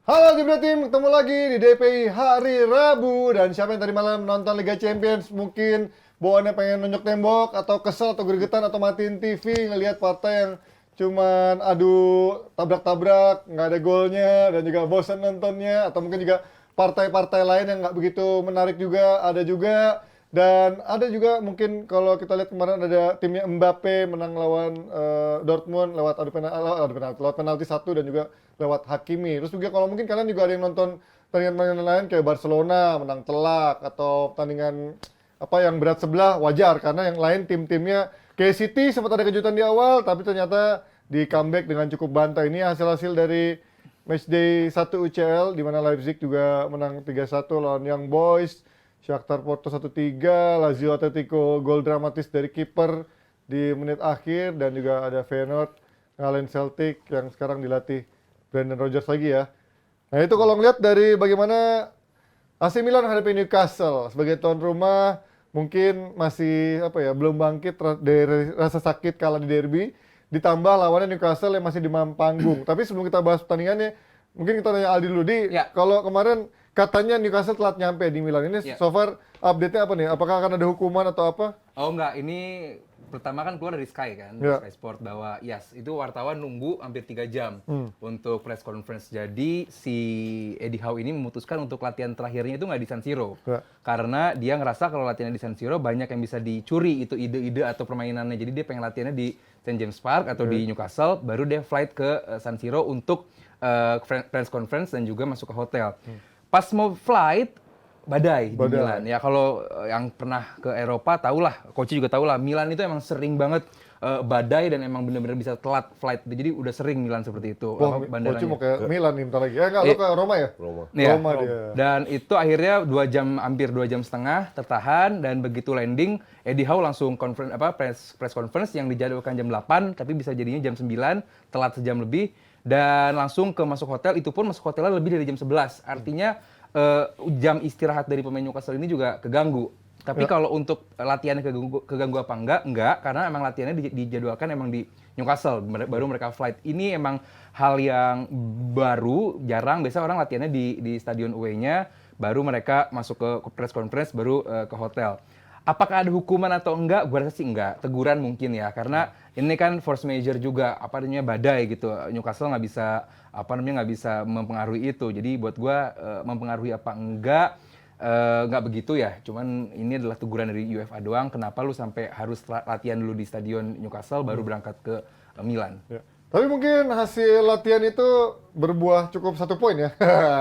Halo Jebret Team, ketemu lagi di DPI hari Rabu. Dan siapa yang tadi malam nonton Liga Champions mungkin bawaannya pengen nonjok tembok atau kesel atau gregetan atau matiin TV ngelihat partai yang cuman adu tabrak-tabrak, nggak ada golnya dan juga bosan nontonnya, atau mungkin juga partai-partai lain yang nggak begitu menarik juga ada juga. Dan ada juga mungkin kalau kita lihat kemarin ada timnya Mbappe menang lawan Dortmund lewat lewat penalti satu dan juga lewat Hakimi. Terus juga kalau mungkin kalian juga ada yang nonton pertandingan lain kayak Barcelona menang telak, atau pertandingan apa yang berat sebelah, wajar karena yang lain tim-timnya kayak City sempat ada kejutan di awal tapi ternyata di comeback dengan cukup bantai. Ini hasil-hasil dari matchday 1 UCL di mana Leipzig juga menang 3-1 lawan Young Boys. Shakhtar Porto 1-3, Lazio Atletico gol dramatis dari kiper di menit akhir, dan juga ada Feyenoord ngalahin Celtic yang sekarang dilatih Brendan Rodgers lagi ya. Nah itu kalau ngeliat dari bagaimana AC Milan menghadapi Newcastle sebagai tuan rumah, mungkin masih belum bangkit dari rasa sakit kalah di derby, ditambah lawannya Newcastle yang masih di panggung. Tapi sebelum kita bahas pertandingannya, mungkin kita tanya Aldi dulu. Kalau kemarin katanya Newcastle telat nyampe di Milan. Ini so far update-nya apa nih? Apakah akan ada hukuman atau apa? Oh enggak, ini pertama kan keluar dari Sky kan, Sky Sport, bahwa itu wartawan nunggu hampir 3 jam untuk press conference. Jadi si Eddie Howe ini memutuskan untuk latihan terakhirnya itu nggak di San Siro. Karena dia ngerasa kalau latihannya di San Siro banyak yang bisa dicuri itu ide-ide atau permainannya. Jadi dia pengen latihannya di St. James Park atau di Newcastle, baru dia flight ke San Siro untuk press conference dan juga masuk ke hotel. Pas mau flight, badai di Milan. Ya kalau yang pernah ke Eropa tahulah, coach juga tahulah, Milan itu emang sering banget badai dan emang benar-benar bisa telat flight. Jadi udah sering Milan seperti itu. Coach mau ke Milan nih bentar lagi. Lu ke Roma ya? Roma dia. Dan itu akhirnya hampir 2 jam setengah tertahan, dan begitu landing, Eddie Howe langsung press conference yang dijadwalkan jam 8, tapi bisa jadinya jam 9, telat sejam lebih. Dan langsung masuk hotel, itu pun masuk hotelnya lebih dari jam 11. Artinya jam istirahat dari pemain Newcastle ini juga keganggu. Tapi kalau untuk latihannya keganggu apa enggak, karena emang latihannya dijadwalkan emang di Newcastle, baru mereka flight. Ini emang hal yang baru, jarang. Biasanya orang latihannya di stadion away-nya, baru mereka masuk ke press conference, baru ke hotel. Apakah ada hukuman atau enggak? Gue rasa sih enggak. Teguran mungkin ya, karena ini kan force major juga, badai gitu. Newcastle nggak bisa mempengaruhi itu. Jadi buat gue mempengaruhi apa enggak begitu ya. Cuman ini adalah teguran dari UEFA doang. Kenapa lu sampai harus latihan dulu di stadion Newcastle baru berangkat ke Milan? Ya. Tapi mungkin hasil latihan itu berbuah cukup 1 poin ya.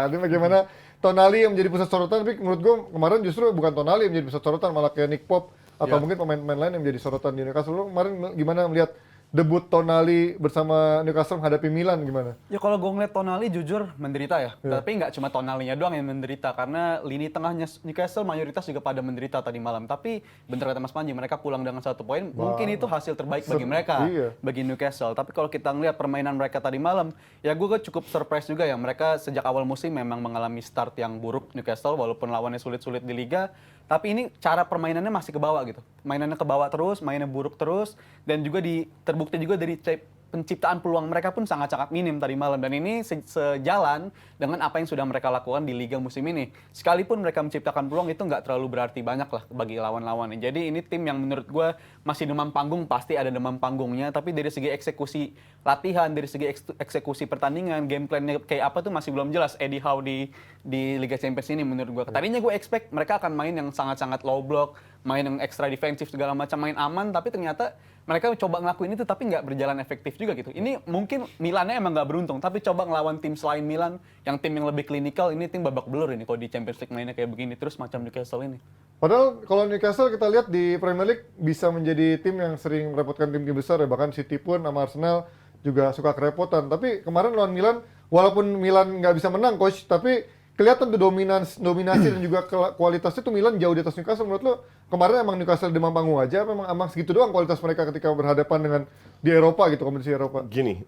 Ini bagaimana Tonali yang menjadi pusat sorotan, tapi menurut gue kemarin justru bukan Tonali yang menjadi pusat sorotan, malah kayak Nick Pope atau mungkin pemain-pemain lain yang menjadi sorotan di Newcastle. Lu kemarin gimana melihat debut Tonali bersama Newcastle menghadapi Milan gimana? Ya kalau gue ngeliat Tonali jujur menderita ya. Tapi nggak cuma Tonalinya doang yang menderita, karena lini tengahnya Newcastle mayoritas juga pada menderita tadi malam. Tapi bener kata Mas Panji, mereka pulang dengan 1 poin. Mungkin itu hasil terbaik bagi mereka, bagi Newcastle. Tapi kalau kita ngeliat permainan mereka tadi malam, ya gue cukup surprise juga ya. Mereka sejak awal musim memang mengalami start yang buruk Newcastle, walaupun lawannya sulit-sulit di Liga. Tapi ini cara permainannya masih ke bawah gitu. Mainannya ke bawah terus, mainnya buruk terus, dan juga terbukti juga dari penciptaan peluang mereka pun sangat-sangat minim tadi malam. Dan ini sejalan dengan apa yang sudah mereka lakukan di Liga musim ini. Sekalipun mereka menciptakan peluang, itu nggak terlalu berarti banyak lah bagi lawan-lawannya. Jadi ini tim yang menurut gue masih demam panggung, pasti ada demam panggungnya. Tapi dari segi eksekusi latihan, dari segi eksekusi pertandingan, game plan-nya kayak apa tuh masih belum jelas Eddie Howe di Liga Champions ini menurut gue. Tadinya gue expect mereka akan main yang sangat-sangat low block, main yang ekstra defensif segala macam, main aman, tapi ternyata mereka coba ngelakuin itu tapi nggak berjalan efektif juga gitu. Ini mungkin Milannya emang nggak beruntung, tapi coba ngelawan tim selain Milan, yang tim yang lebih klinikal, ini tim babak belur ini kalau di Champions League mainnya kayak begini terus macam Newcastle ini. Padahal kalau Newcastle kita lihat di Premier League bisa menjadi tim yang sering merepotkan tim-tim besar ya, bahkan City pun sama Arsenal juga suka kerepotan. Tapi kemarin lawan Milan, walaupun Milan nggak bisa menang coach, tapi kelihatan tuh dominasi dan juga kualitasnya tuh Milan jauh di atas Newcastle. Menurut lo kemarin emang Newcastle demam panggung aja, emang segitu doang kualitas mereka ketika berhadapan dengan di Eropa gitu, kompetisi Eropa? Gini,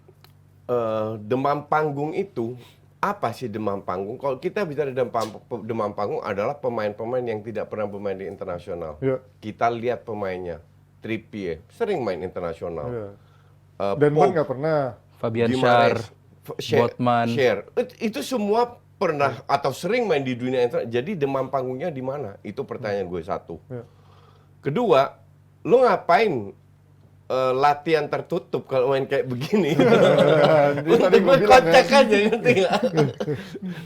demam panggung itu apa sih demam panggung? Kalau kita bicara demam panggung adalah pemain-pemain yang tidak pernah bermain di internasional. Kita lihat pemainnya, Trippier sering main internasional. Dan Ban nggak pernah. Fabian Schär, Botman. share. Itu semua pernah atau sering main di dunia internet. Jadi demam panggungnya di mana? Itu pertanyaan gue satu. Ya. Kedua, lo ngapain latihan tertutup kalau main kayak begini? Untuk gue kocak aja, ngerti nggak?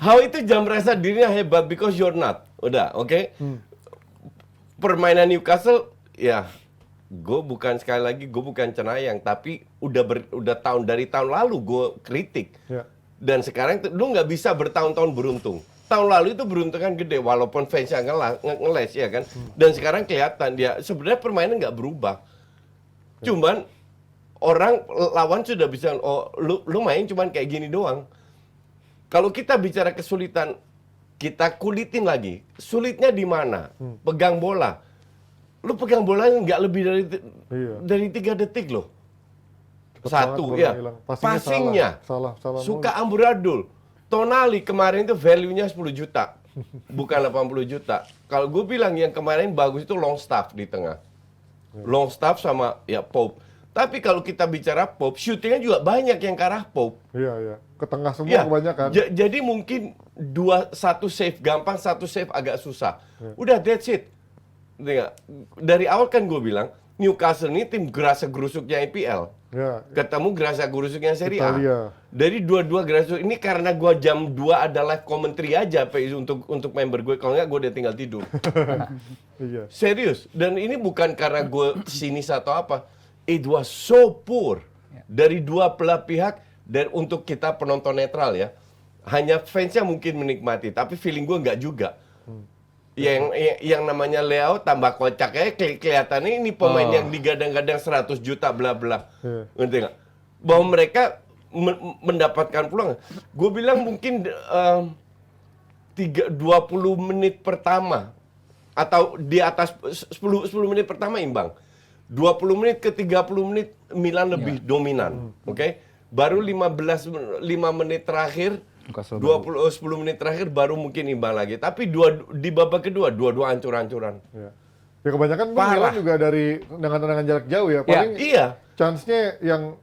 How itu jam merasa dirinya hebat because you're not. Udah, oke? Permainan Newcastle, ya, gue bukan sekali lagi, gue bukan cenayang, tapi udah dari tahun lalu gue kritik. Ya. Dan sekarang lu nggak bisa bertahun-tahun beruntung. Tahun lalu itu beruntungan gede, walaupun fansnya ngeles ya kan. Dan sekarang kelihatan dia sebenarnya permainan nggak berubah. Cuman orang lawan sudah bisa, oh lu main cuman kayak gini doang. Kalau kita bicara kesulitan, kita kulitin lagi. Sulitnya di mana? Pegang bola. Lu pegang bolanya nggak lebih dari 3 detik loh. Satu ya, passingnya salah suka amburadul. Tonali kemarin itu value-nya 10 juta, bukan 80 juta. Kalau gue bilang yang kemarin bagus itu Longstaff di tengah. Longstaff sama ya Pope. Tapi kalau kita bicara Pope, shootingnya juga banyak yang ke arah Pope. Iya. Ke tengah semua Ya, kebanyakan. jadi mungkin satu save gampang, satu save agak susah. Udah that's it. Dari awal kan gue bilang Newcastle ini tim gerasa gerusuknya IPL. Ya. Ketemu gerasa gerusuknya Serie A. Italia. Dari dua-dua gerasa ini karena gua jam 2 ada live commentary aja untuk member gue. Kalau nggak gue udah tinggal tidur. Iya. Serius. Dan ini bukan karena gue sinis atau apa. It was so poor dari dua belah pihak. Dan untuk kita penonton netral ya, hanya fansnya mungkin menikmati, tapi feeling gue nggak juga. Yang namanya Leo tambah kocak ya, kelihatannya ini pemain yang digadang-gadang 100 juta bla bla. Ngerti nggak? Bahwa mereka mendapatkan peluang. Gue bilang mungkin 20 menit pertama atau di atas 10 menit pertama imbang. 20 menit ke 30 menit Milan lebih dominan. Oke? Baru 5 menit terakhir 10 menit terakhir baru mungkin imbang lagi. Tapi di babak kedua dua-dua hancur-hancuran. Ya. Ya kebanyakan Parah. Milan juga dari tendangan jarak jauh ya. Paling Iya. chance-nya yang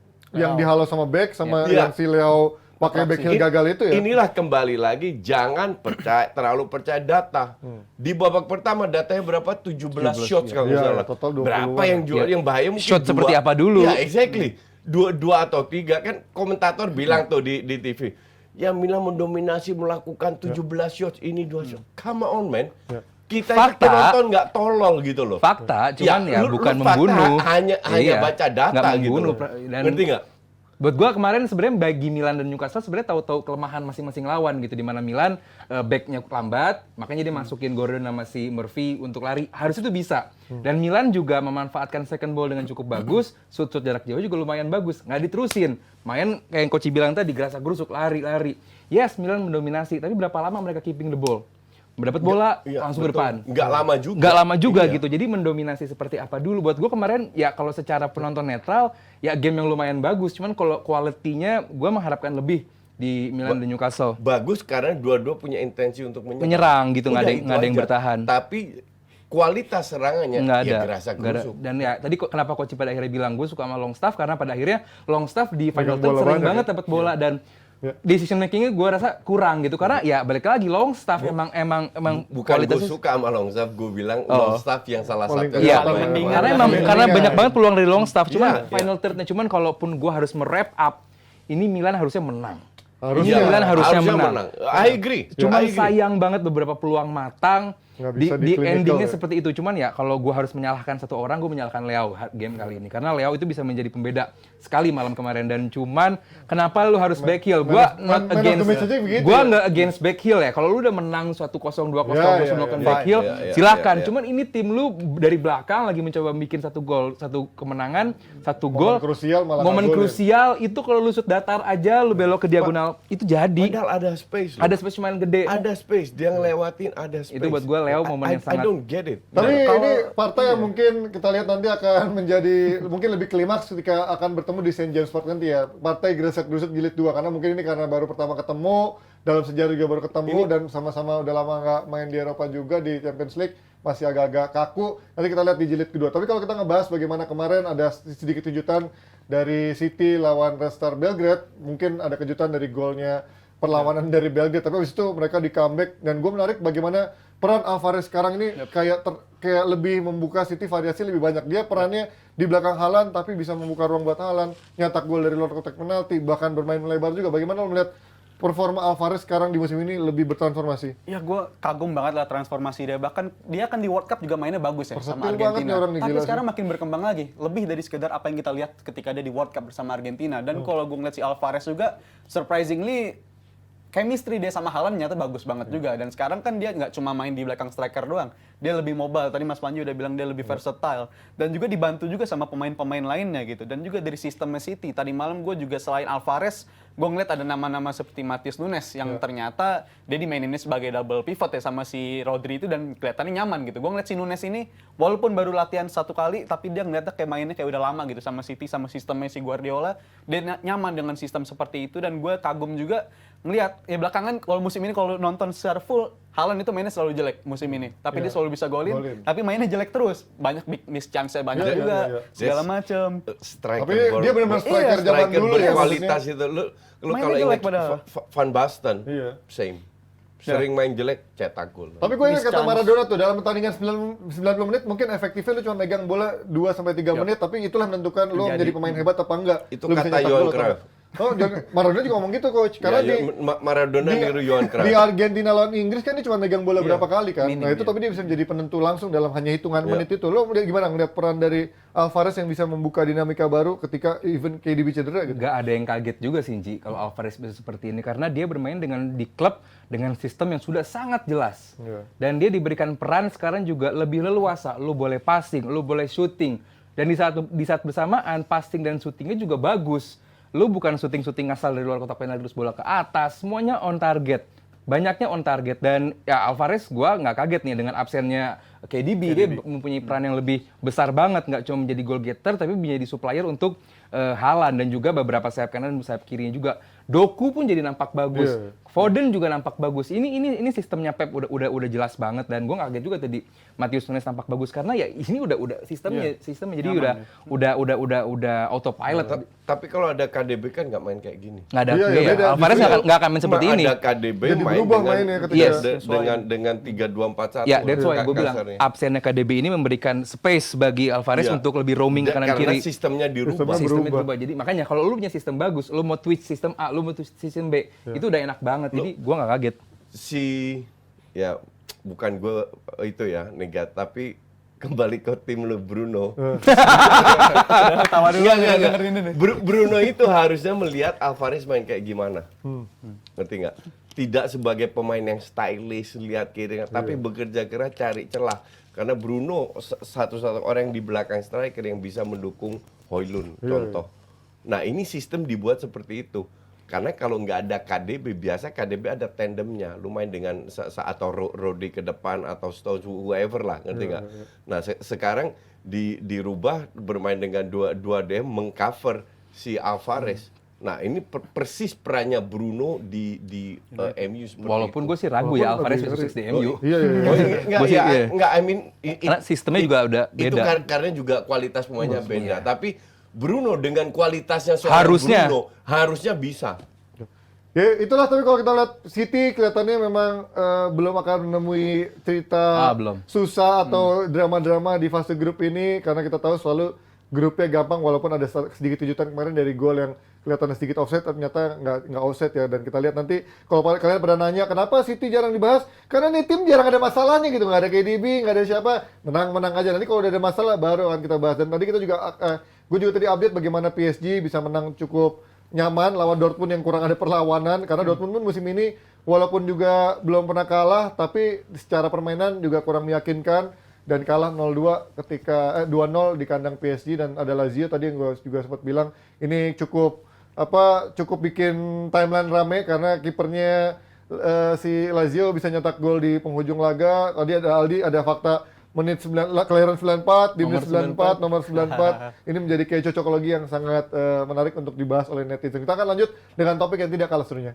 dihalau sama back sama Iya. yang si Leo pakai back heel gagal itu ya. Inilah kembali lagi jangan terlalu percaya data. Di babak pertama datanya berapa? 17 shots kalau nggak Iya, salah. total 20-an. Berapa yang jual yang bahaya mungkin Shot seperti apa dulu? Ya, exactly. Dua atau 3 kan komentator bilang tuh di TV. Ya Milan mendominasi melakukan 17 shots ini 2 shots. Come on man. Ya. Kita Fakta. itu penonton nggak tolol gitu loh. Fakta, cuman ya, lu bukan fakta, membunuh. hanya Iya, baca data nggak gitu membunuh. loh. Dan Ngerti nggak? buat gua kemarin sebenarnya bagi Milan dan Newcastle sebenarnya tahu-tahu kelemahan masing-masing lawan gitu, di mana Milan backnya lambat, makanya dia masukin Gordon sama si Murphy untuk lari. Harusnya itu bisa. Dan Milan juga memanfaatkan second ball dengan cukup bagus, shoot jarak jauh juga lumayan bagus, nggak diterusin. Main kayak yang Coach bilang tadi, gerasa gerusuk lari. Yes, Milan mendominasi, tapi berapa lama mereka keeping the ball? Mendapat bola Iya, langsung ke betul. depan. Nggak lama juga. Nggak lama juga Iya. gitu. Jadi mendominasi seperti apa dulu. Buat gue kemarin ya kalau secara penonton netral ya game yang lumayan bagus. Cuman kalau kualitinya gue mengharapkan lebih di Milan dan Newcastle. Bagus karena dua-dua punya intensi untuk Menyerang gitu, nggak Udah, ada itu yang aja. bertahan. Tapi kualitas serangannya Nggak ya ada. gerasa Nggak ada. gerusuk. Dan ya tadi kenapa Coach pada akhirnya bilang gue suka sama Longstaff karena pada akhirnya Longstaff di final Pegang third bola sering banyak banget ya. dapat bola dan Ya. decision makingnya gue rasa kurang gitu karena ya balik lagi Longstaff emang Bukan gue suka sama Longstaff, gue bilang Longstaff yang salah Paling satu. Iya, Paling mendingan. karena Paling emang mendingan. karena banyak banget peluang dari Longstaff. Cuman Iya, final thirdnya, cuman kalaupun gue harus merap up, ini Milan harusnya menang. Harusnya. Ini Milan harusnya menang. I agree. Cuman I agree. sayang banget beberapa peluang matang Nggak di bisa di clinical endingnya ya. seperti itu. Cuman ya kalau gue harus menyalahkan satu orang, gue menyalahkan Leo game kali ini. Karena Leo itu bisa menjadi pembeda sekali malam kemarin. Dan cuman kenapa lu harus back heel? Gue man of the match aja begitu gue ya? nggak against back heel ya. Kalau lu udah menang 1-0, 2-0, Ya, terus ya, melakukan ya, back ya. heel, Ya, ya, silakan. ya, ya. Cuman ini tim lu dari belakang lagi mencoba bikin satu gol, satu kemenangan, satu gol. krusial malah Momen nggak gol ya. krusial itu kalau lu shoot datar aja, lu belok ke diagonal, itu jadi. Padahal ada space. loh. Ada space main gede. Ada space. Dia ngelewatin ada space. Itu buat gua Leo momen yang I sangat- don't get it. Tapi Nah, ini partai yang mungkin kita lihat nanti akan menjadi mungkin lebih klimaks ketika akan bertemu di St. James Park nanti ya. Partai Gresik-Grusuk jilid 2 karena mungkin ini karena baru pertama ketemu, dalam sejarah juga baru ketemu dan sama-sama udah lama nggak main di Eropa juga di Champions League, masih agak-agak kaku. Nanti kita lihat di jilid kedua. Tapi kalau kita ngebahas bagaimana kemarin ada sedikit kejutan dari City lawan Red Star Belgrade, mungkin ada kejutan dari golnya perlawanan dari Belgrade, tapi habis itu mereka di comeback, dan gue menarik bagaimana peran Alvarez sekarang ini kayak lebih membuka City, variasi lebih banyak. Dia perannya di belakang Haaland tapi bisa membuka ruang buat Haaland, nyetak gol dari luar kotak penalti, bahkan bermain melebar juga. Bagaimana lo melihat performa Alvarez sekarang di musim ini lebih bertransformasi? Ya gue kagum banget lah transformasi dia. Bahkan dia kan di World Cup juga mainnya bagus ya sama Versatil banget nih Argentina. orang nih, Tapi gila sekarang makin berkembang lagi. Lebih dari sekedar apa yang kita lihat ketika dia di World Cup bersama Argentina. Dan kalau gue ngeliat si Alvarez juga, surprisingly chemistry dia sama Haaland nyata bagus banget juga. Dan sekarang kan dia nggak cuma main di belakang striker doang. Dia lebih mobile. Tadi Mas Panji udah bilang dia lebih versatile. Dan juga dibantu juga sama pemain-pemain lainnya gitu. Dan juga dari sistemnya City. Tadi malam gue juga selain Alvarez, gue ngeliat ada nama-nama seperti Matheus Nunes yang ternyata dia dimaininnya sebagai double pivot ya sama si Rodri itu, dan kelihatannya nyaman gitu. Gue ngeliat si Nunes ini walaupun baru latihan 1 kali, tapi dia ngeliatnya kayak mainnya kayak udah lama gitu sama City, sama sistemnya si Guardiola. Dia nyaman dengan sistem seperti itu, dan gue kagum juga ngelihat ya belakangan kalau musim ini kalau nonton secara full, Haaland itu mainnya selalu jelek musim ini, tapi dia selalu bisa golin, tapi mainnya jelek terus, banyak big miss chance-nya banyak juga, segala macam. Striker Tapi dia benar-benar striker zaman striker dulu ya, berkualitas maksudnya. itu. Lu Mainnya kalau jelek ingat padahal. Van Basten, Iya. same. Sering main jelek, cetak gol. Tapi gue ingat Miss kata chance. Maradona tuh, dalam pertandingan 90 menit mungkin efektifnya lu cuma megang bola 2-3 menit, tapi itulah menentukan lu menjadi pemain hebat apa enggak. Itu Lu bisa kata nyetak Johan gol atau Cruyff. enggak. Oh, dan Maradona juga ngomong gitu, coach. Karena Ya, Maradona niru Johan Cruyff. di Argentina lawan Inggris kan dia cuma megang bola berapa kali kan. Minim Nah itu dia. tapi dia bisa menjadi penentu langsung dalam hanya hitungan menit itu. Lo gimana ngeliat peran dari Alvarez yang bisa membuka dinamika baru ketika even KDB cedera gitu? Nggak ada yang kaget juga sih, Ji, kalau Alvarez bisa seperti ini. Karena dia bermain di klub dengan sistem yang sudah sangat jelas. Iya. Dan dia diberikan peran sekarang juga lebih leluasa. Lu boleh passing, lu boleh shooting. Dan di saat bersamaan, passing dan shootingnya juga bagus. Lu bukan shooting asal dari luar kotak penalti terus bola ke atas. Semuanya on target. Banyaknya on target. Dan ya Alvarez gua nggak kaget nih dengan absennya KDB. Dia mempunyai peran yang lebih besar banget. Nggak cuma menjadi goal getter, tapi menjadi supplier untuk Haaland. Dan juga beberapa sayap kanan dan sayap kirinya juga. Doku pun jadi nampak bagus. Iya. Foden juga nampak bagus. Ini sistemnya Pep udah jelas banget, dan gue kaget juga tadi Matheus Nunes nampak bagus karena ya ini udah sistemnya jadi udah autopilot. Tapi kalau ada KDB kan nggak main kayak gini. Nggak ada, Iya, iya, beda. Alvarez Justru nggak akan main seperti Cuma ini. ada KDB Jadi main berubah dengan mainnya ketika- Yes. dengan 3-2-4-1. Ya, that's why gue bilang kasarnya. absennya KDB ini memberikan space bagi Alvarez Iya. untuk lebih roaming ke kanan Karena kiri. sistemnya dirubah. berubah. Sistemnya berubah. Jadi makanya kalau lu punya sistem bagus, lu mau twitch sistem A, lu mau twitch sistem B, itu udah enak banget. Jadi gua nggak kaget. Ya bukan gue itu ya negatif, tapi kembali ke tim lu Bruno. Tawa dulu Enggak. dengerin ini. Bruno itu harusnya melihat Alvarez main kayak gimana. Ngerti nggak? Tidak sebagai pemain yang stylish, lihat kiri, tapi bekerja keras cari celah. Karena Bruno satu-satu orang di belakang striker yang bisa mendukung Højlund, contoh. Nah ini sistem dibuat seperti itu. Karena kalau nggak ada KDB, biasa KDB ada tandemnya. Lu main dengan atau Rodri ke depan atau Stones, whoever lah, ngerti nggak? Nah sekarang dirubah bermain dengan dua DM mengcover si Alvarez. Nah ini persis perannya Bruno di MU seperti Walaupun itu. gue sih ragu ya Alvarez sukses di MU. Iya. Oh, enggak, Gua sih, ya, iya. enggak, I mean Karena sistemnya juga udah itu beda. karena juga kualitas pemainnya beda. Tapi Bruno dengan kualitasnya Harusnya. Bruno harusnya bisa. Ya itulah, tapi kalau kita lihat City kelihatannya memang belum akan menemui cerita belum. susah atau drama-drama di fase grup ini, karena kita tahu selalu grupnya gampang walaupun ada sedikit kejutan kemarin dari gol yang kelihatan sedikit offside, ternyata nggak offside ya. Dan kita lihat nanti kalau kalian pada nanya kenapa City jarang dibahas, karena nih tim jarang ada masalahnya gitu, nggak ada KDB, nggak ada siapa, menang aja. Nanti kalau udah ada masalah baru akan kita bahas. Dan tadi kita juga gue juga tadi update bagaimana PSG bisa menang cukup nyaman lawan Dortmund yang kurang ada perlawanan, karena Dortmund pun musim ini walaupun juga belum pernah kalah, tapi secara permainan juga kurang meyakinkan dan kalah 0-2 ketika 2-0 di kandang PSG. Dan ada Lazio tadi yang gue juga sempat bilang ini cukup bikin timeline rame karena kipernya si Lazio bisa nyetak gol di penghujung laga. Tadi ada Aldi, ada fakta menit 9, kelahiran 94, di menit 94, nomor 94. Ini menjadi kayak cocokologi yang sangat menarik untuk dibahas oleh netizen. Kita akan lanjut dengan topik yang tidak kalah serunya.